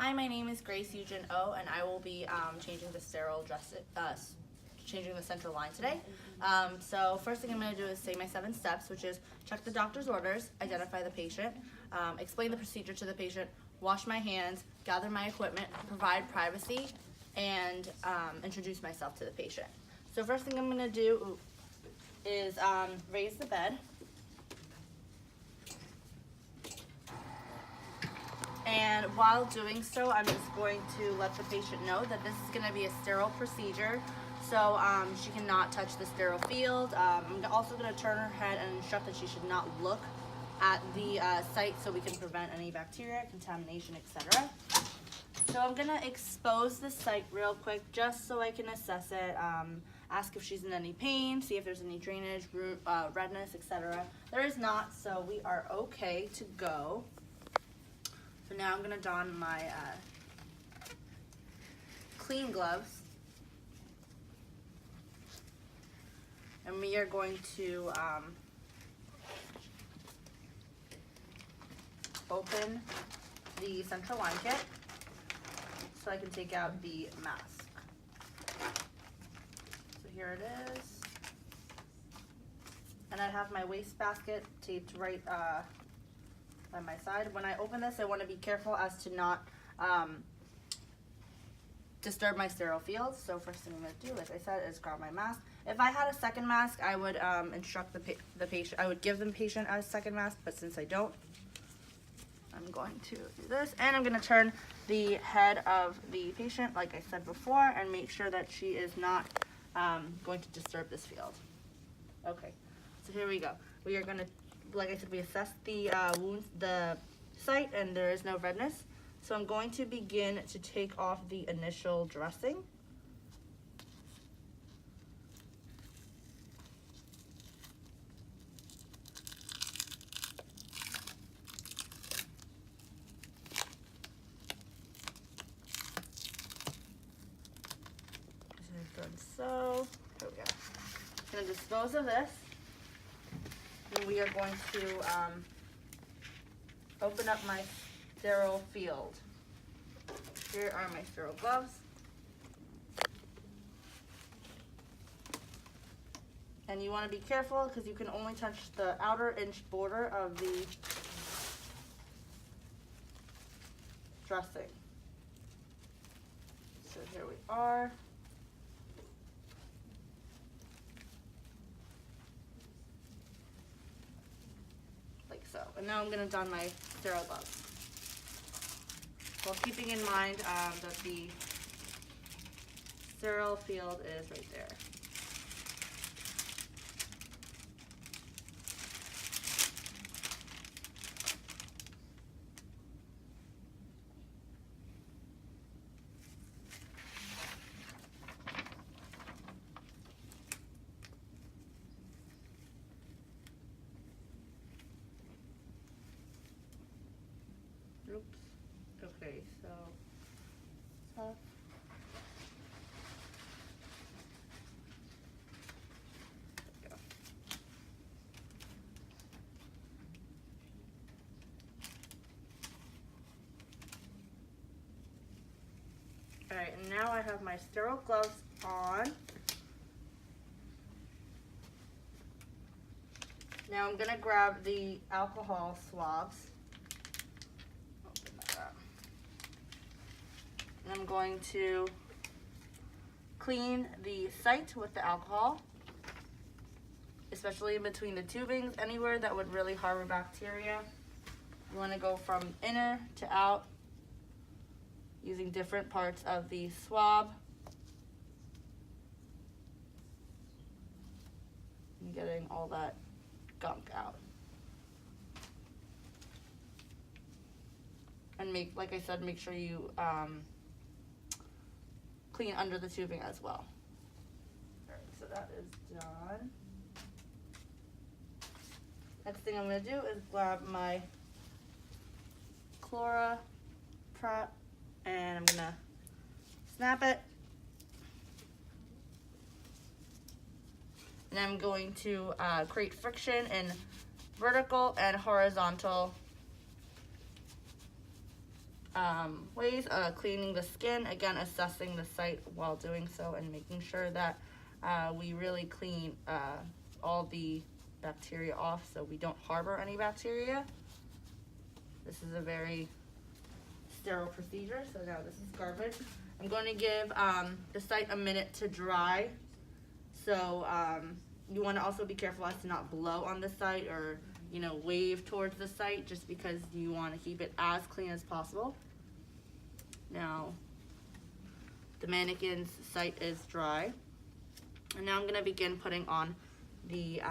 Hi, my name is Grace Eugen O, and I will be changing the changing the central line today. So first thing I'm going to do is say my 7 steps, which is check the doctor's orders, identify the patient, explain the procedure to the patient, wash my hands, gather my equipment, provide privacy, and introduce myself to the patient. So first thing I'm going to do is raise the bed. And while doing so, I'm just going to let the patient know that this is going to be a sterile procedure, so she cannot touch the sterile field. I'm also going to turn her head and instruct that she should not look at the site so we can prevent any bacteria, contamination, etc. So I'm going to expose the site real quick just so I can assess it, ask if she's in any pain, see if there's any drainage, redness, etc. There is not, so we are okay to go. So now I'm going to don my clean gloves, and we are going to open the central line kit so I can take out the mask. So here it is, and I have my wastebasket taped right by my side. When I open this, I want to be careful as to not disturb my sterile field. So first thing I'm going to do, like I said, is grab my mask. If I had a second mask, I would instruct the patient. I would give the patient a second mask, but since I don't, I'm going to do this, and I'm going to turn the head of the patient, like I said before, and make sure that she is not going to disturb this field. Okay, so here we go. We are going to, like I said, we assessed the the site, and there is no redness. So I'm going to begin to take off the initial dressing. So here we go. I'm going to dispose of this. And we are going to open up my sterile field. Here are my sterile gloves. And you want to be careful because you can only touch the outer inch border of the dressing. So here we are. So, and now I'm going to don my sterile gloves, while keeping in mind that the sterile field is right there. Oops. Okay, so tough. There we go. Alright, and now I have my sterile gloves on. Now I'm gonna grab the alcohol swabs. And I'm going to clean the site with the alcohol, especially in between the tubings, anywhere that would really harbor bacteria. You want to go from inner to out using different parts of the swab and getting all that gunk out. And like I said, make sure you clean under the tubing as well. Alright, so that is done. Next thing I'm going to do is grab my Chlora Prep, and I'm going to snap it. And I'm going to create friction in vertical and horizontal ways. Cleaning the skin, again, assessing the site while doing so and making sure that we really clean all the bacteria off so we don't harbor any bacteria. This is a very sterile procedure, so now this is garbage. I'm going to give the site a minute to dry. So you want to also be careful as to not blow on the site or, you know, wave towards the site, just because you want to keep it as clean as possible. Now, the mannequin's site is dry. And now I'm going to begin putting on the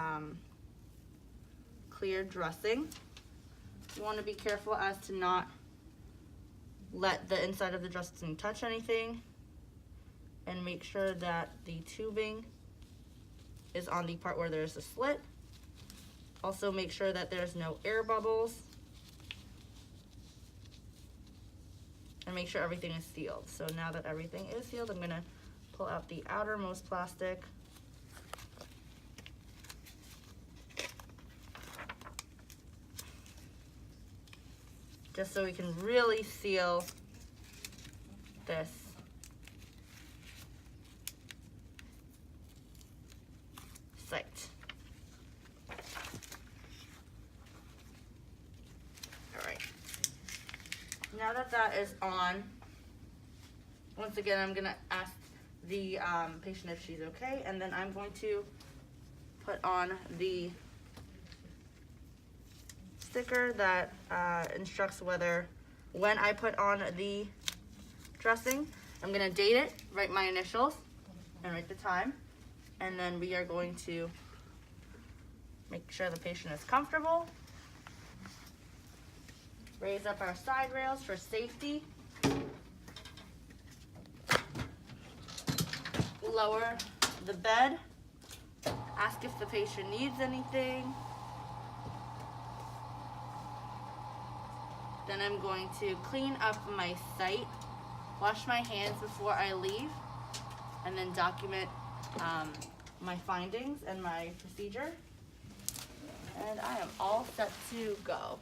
clear dressing. You want to be careful as to not let the inside of the dressing touch anything, and make sure that the tubing is on the part where there's a slit. Also make sure that there's no air bubbles, and make sure everything is sealed. So now that everything is sealed, I'm gonna pull out the outermost plastic. Just so we can really seal this site. All right. Now that that is on, once again, I'm gonna ask the patient if she's okay, and then I'm going to put on the sticker that instructs when I put on the dressing. I'm gonna date it, write my initials, and write the time, and then we are going to make sure the patient is comfortable. Raise up our side rails for safety. Lower the bed. Ask if the patient needs anything. Then I'm going to clean up my site, wash my hands before I leave, and then document my findings and my procedure. And I am all set to go.